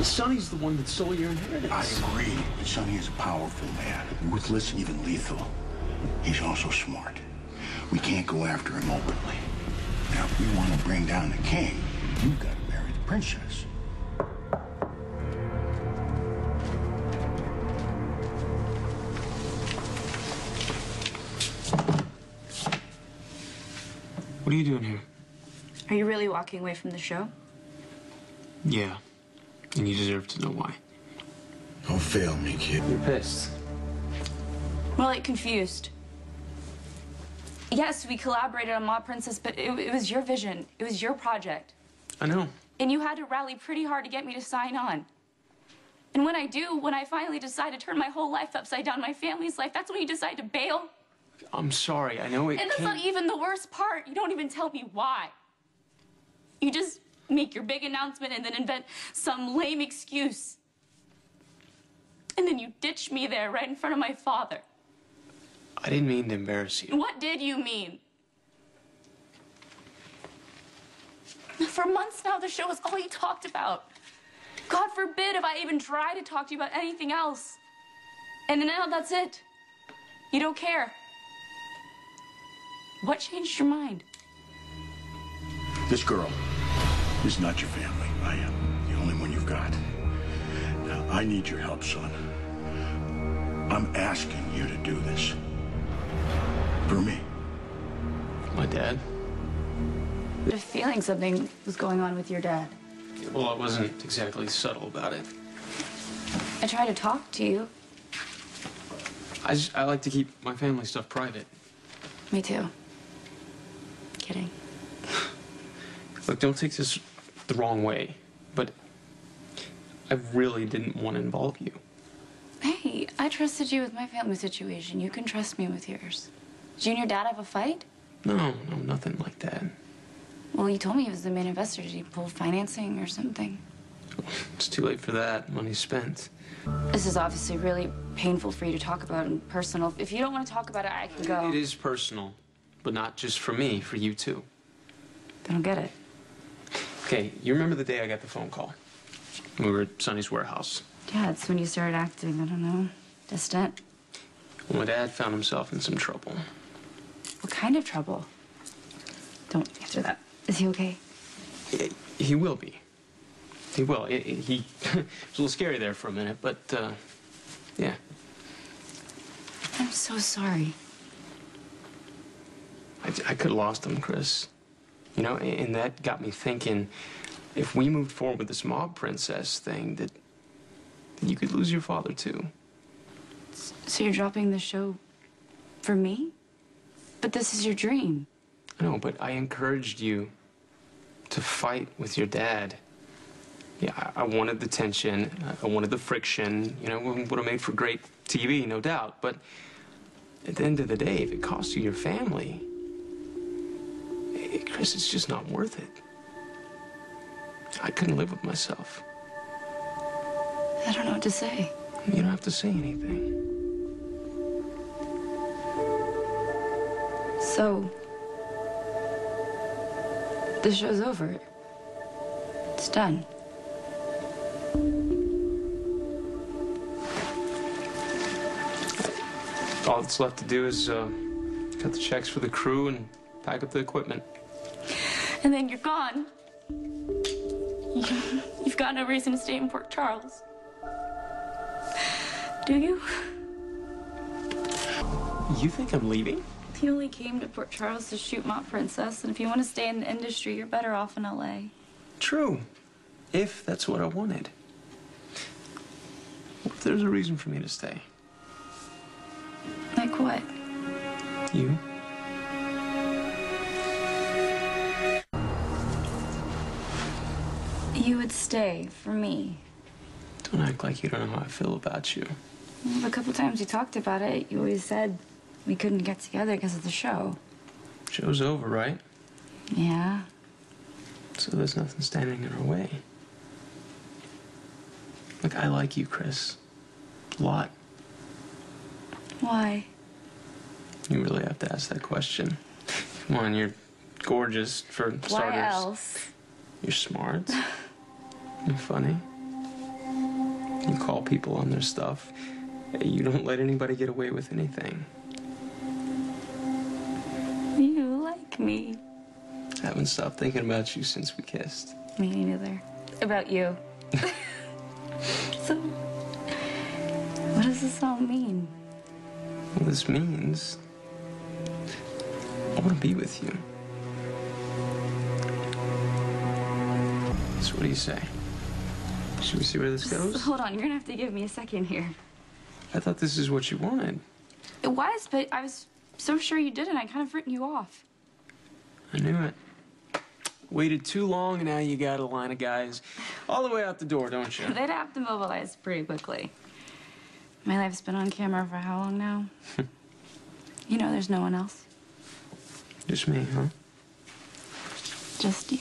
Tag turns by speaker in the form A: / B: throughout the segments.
A: Sonny's the one that stole your inheritance.
B: I agree, but Sonny is a powerful man, ruthless, even lethal. He's also smart. We can't go after him openly. Now, if we want to bring down the king, you've got to marry the princess.
A: What are you doing here?
C: Are you really walking away from the show?
A: Yeah. And you deserve to know why.
B: Don't fail me, kid.
A: You're pissed.
C: More like confused. Yes, we collaborated on Mob Princess, but it was your vision. It was your project.
A: I know.
C: And you had to rally pretty hard to get me to sign on. And when I finally decide to turn my whole life upside down, my family's life, that's when you decide to bail.
A: I'm sorry. I know it
C: And that's not even the worst part. You don't even tell me why. You just make your big announcement and then invent some lame excuse. And then you ditch me there right in front of my father.
A: I didn't mean to embarrass you.
C: What did you mean? For months now, the show was all you talked about. God forbid if I even try to talk to you about anything else. And now that's it. You don't care. What changed your mind?
B: This girl is not your family. I am the only one you've got. Now, I need your help, son. I'm asking you to do this. For me.
A: My dad?
C: I had a feeling something was going on with your dad.
A: Well, I wasn't exactly subtle about it.
C: I tried to talk to you.
A: I like to keep my family stuff private.
C: Me too. Kidding.
A: Look, don't take this the wrong way, but I really didn't want to involve you.
C: Hey, I trusted you with my family situation. You can trust me with yours. Did you and your dad have a fight?
A: No, nothing like that.
C: Well, you told me he was the main investor. Did he pull financing or something?
A: It's too late for that. Money's spent.
C: This is obviously really painful for you to talk about and personal. If you don't want to talk about it, I can go.
A: It is personal, but not just for me, for you too.
C: I don't get it.
A: Okay, you remember the day I got the phone call? We were at Sonny's warehouse.
C: Yeah, it's when you started acting, I don't know, distant.
A: Well, my dad found himself in some trouble.
C: What kind of trouble? Don't answer that. Is he okay?
A: He will be. He will. He was a little scary there for a minute, but, yeah.
C: I'm so sorry.
A: I could have lost him, Chris. You know, and that got me thinking, if we moved forward with this Mob Princess thing, that you could lose your father, too.
C: So you're dropping the show for me? But this is your dream.
A: I know, but I encouraged you to fight with your dad. Yeah, I wanted the tension, I wanted the friction, you know, would have made for great TV, no doubt. But at the end of the day, if it costs you your family, Chris, it's just not worth it. I couldn't live with myself.
C: I don't know what to say.
A: You don't have to say anything.
C: So, the show's over. It's done.
A: All that's left to do is cut the checks for the crew and pack up the equipment.
C: And then you're gone. You've got no reason to stay in Port Charles. Do you?
A: You think I'm leaving?
C: You only came to Port Charles to shoot Mob Princess, and if you want to stay in the industry, you're better off in LA.
A: True. If that's what I wanted. What if there's a reason for me to stay?
C: Like what?
A: You.
C: You would stay for me.
A: Don't act like you don't know how I feel about you.
C: Well, the couple times you talked about it, you always said we couldn't get together because of the show.
A: Show's over, right?
C: Yeah.
A: So there's nothing standing in our way. Look, I like you, Chris. A lot.
C: Why?
A: You really have to ask that question. Come on, you're gorgeous, for starters.
C: Why else?
A: You're smart. You're funny. You call people on their stuff. You don't let anybody get away with anything.
C: You like me.
A: I haven't stopped thinking about you since we kissed.
C: Me neither. About you. So, what does this all mean?
A: Well, this means I want to be with you. So what do you say? Should we see where this goes?
C: Hold on, you're gonna have to give me a second here.
A: I thought this is what you wanted.
C: It was, but I was so sure you didn't. I kind of written you off.
A: I knew it. Waited too long, and now you got a line of guys all the way out the door, don't you?
C: They'd have to mobilize pretty quickly. My life's been on camera for how long now? You know there's no one else.
A: Just me, huh?
C: Just you.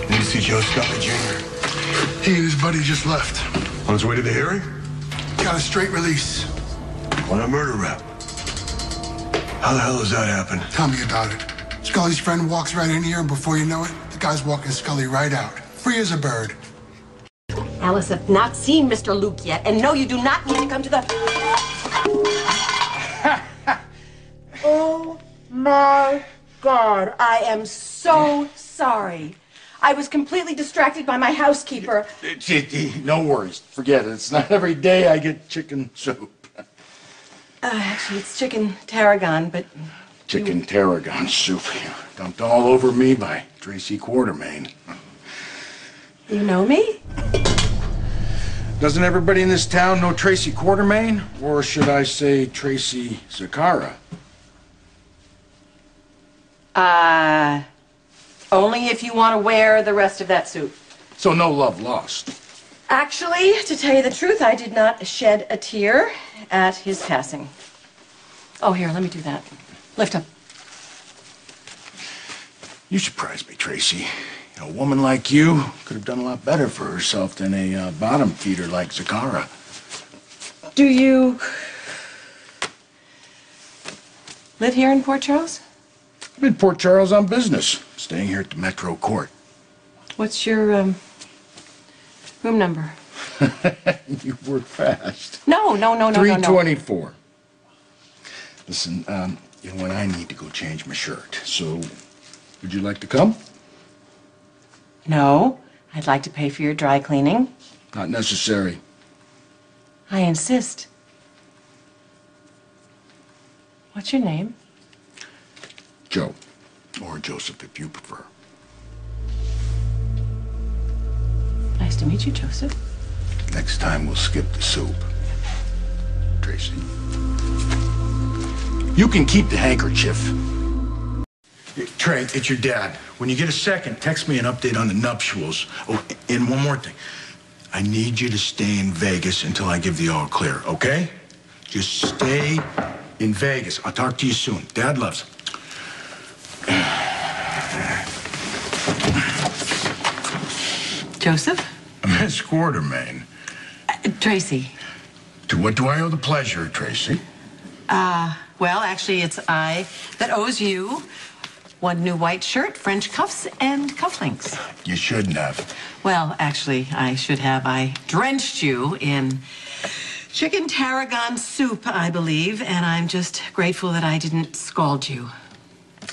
B: Need to see Joe Scully Jr.
D: He and his buddy just left.
B: On his way to the hearing?
D: Got a straight release.
B: On a murder rap. How the hell does that happen?
D: Tell me about it. Scully's friend walks right in here, and before you know it, the guy's walking Scully right out. Free as a bird.
E: Alice, have not seen Mr. Luke yet, and no, you do not need to come to the... Oh, my God. I am so sorry. I was completely distracted by my housekeeper.
B: No worries. Forget it. It's not every day I get chicken soup.
E: Actually, it's chicken tarragon, but...
B: Chicken tarragon soup. Dumped all over me by Tracy Quartermain.
E: You know me?
B: Doesn't everybody in this town know Tracy Quartermain? Or should I say Tracy Zakara?
E: Only if you want to wear the rest of that suit.
B: So no love lost.
E: Actually, to tell you the truth, I did not shed a tear at his passing. Oh, here, let me do that. Lift up.
B: You surprise me, Tracy. A woman like you could have done a lot better for herself than a bottom feeder like Zakara.
E: Do you live here in Port Charles?
B: I'm in Port Charles on business, staying here at the Metro Court.
E: What's your room number?
B: You work fast.
E: No.
B: 324. Listen, you know what? I need to go change my shirt. So, would you like to come?
E: No. I'd like to pay for your dry cleaning.
B: Not necessary.
E: I insist. What's your name?
B: Joe. Or Joseph, if you prefer.
E: Nice to meet you, Joseph.
B: Next time, we'll skip the soup. Tracy. You can keep the handkerchief. Trey, it's your dad. When you get a second, text me an update on the nuptials. Oh, and one more thing. I need you to stay in Vegas until I give the all clear, okay? Just stay in Vegas. I'll talk to you soon. Dad loves.
E: Joseph?
B: Miss Quartermain.
E: Tracy.
B: To what do I owe the pleasure, Tracy?
E: Well, actually, it's I that owes you one new white shirt, French cuffs, and cufflinks.
B: You shouldn't have.
E: Well, actually, I should have. I drenched you in chicken tarragon soup, I believe, and I'm just grateful that I didn't scald you.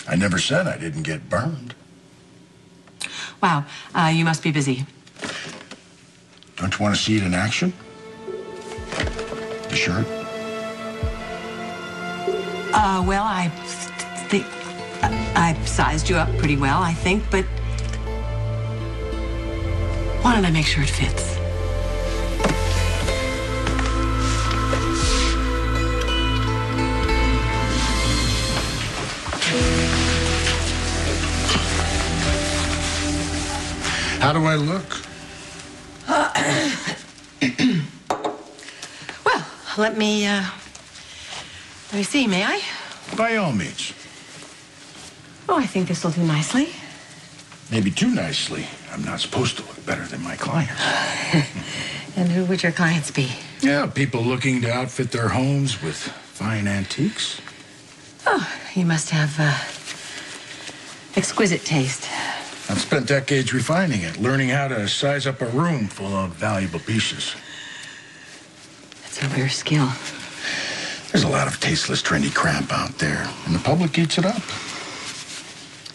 B: I never said I didn't get burned.
E: Wow, you must be busy.
B: Don't you want to see it in action? The shirt?
E: Well, I think I sized you up pretty well, I think, but why don't I make sure it fits?
B: How do I look?
E: Well, let me see, may I?
B: By all means.
E: Oh, I think this will do nicely.
B: Maybe too nicely. I'm not supposed to look better than my clients.
E: And who would your clients be?
B: Yeah, people looking to outfit their homes with Fine antiques?
E: Oh, you must have exquisite taste.
B: I've spent decades refining it, learning how to size up a room full of valuable pieces.
E: That's a rare skill.
B: There's a lot of tasteless, trendy crap out there, and the public eats it up.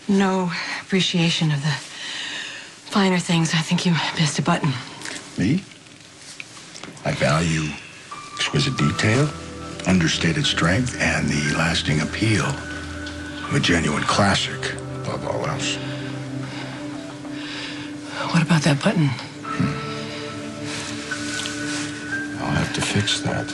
E: No appreciation of the finer things. I think you missed a button.
B: Me? I value exquisite detail, understated strength, and the lasting appeal of a genuine classic, above all else.
E: What about that button?
B: I'll have to fix that.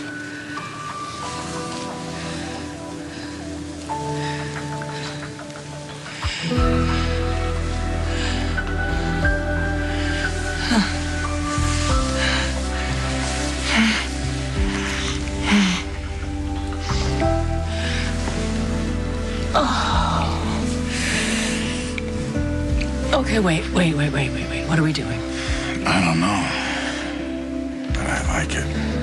E: Okay, wait. What are we doing?
B: I don't know, but I like it.